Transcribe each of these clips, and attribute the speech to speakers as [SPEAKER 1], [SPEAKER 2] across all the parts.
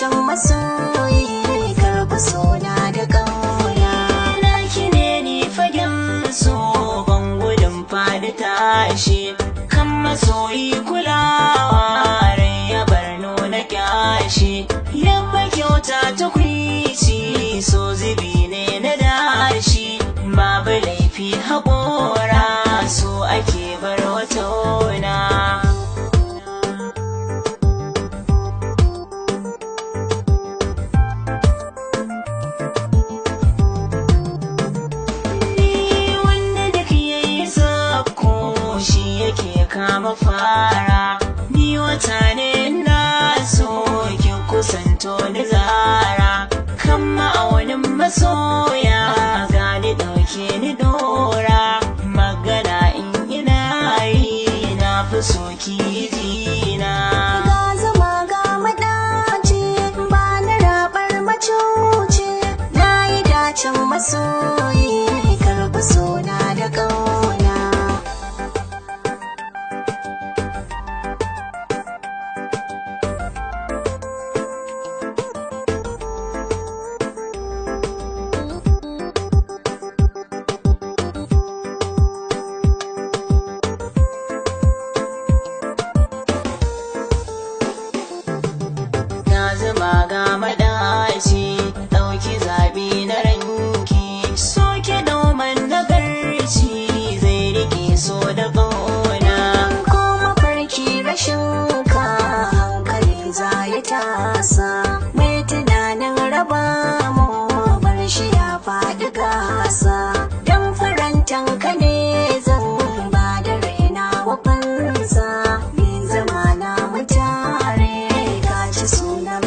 [SPEAKER 1] dacen masoyi karɓi sona da ƙauna.
[SPEAKER 2] Na kine ni fagen so ban gudun faɗi tashi, kan masoyi kulawa rai ya bar nuna kyashi. Yamma kyauta ta kwici so zubi ne na dashi, babu laifi haƙora so ake bar wata wuna. Kama fara ni wata ne na so ki kusanto ni zara, kan ma'aunin masoya gani ɗauke ni dora, magana in ina yi na fi so ki jina.
[SPEAKER 1] Ga zama ga maɗaci ba na raɓar macuci, na yi dacen masoyi karɓi sona da ƙauna.
[SPEAKER 2] Zuma ga madaci ɗauki zabi na ranki, soke domin nagarci zai rike so da ƙauna.
[SPEAKER 1] Ko mafarki rashin ka hankali za ya tasa, mai tunanin raba mu bar shi ya faɗi gasa, don farantan ka ne zan ba da raina wa fansa, ni zama na mutare ka ci sunan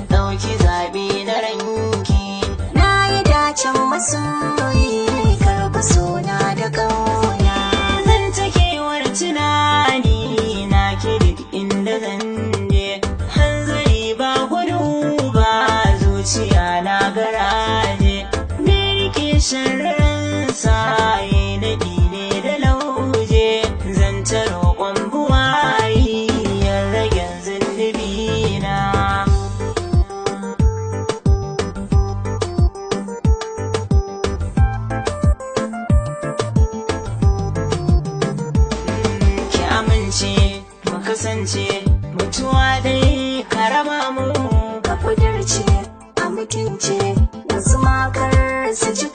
[SPEAKER 2] ɗauki zabi na ranki.
[SPEAKER 1] Na yi dacen masoyi karɓi sona da ƙauna.
[SPEAKER 2] Zan ta kewar tunani na ke duk inda zan je, hanzari ba gudu ba zuciya na garaje, me rike sharrin saye naɗi ne da lauje, zan ta roƙon buwayi yan ragen zunubi na. Mu kasance mutuwa dai ka raba mu,
[SPEAKER 1] ka kudirce a mutunce da su makar su ji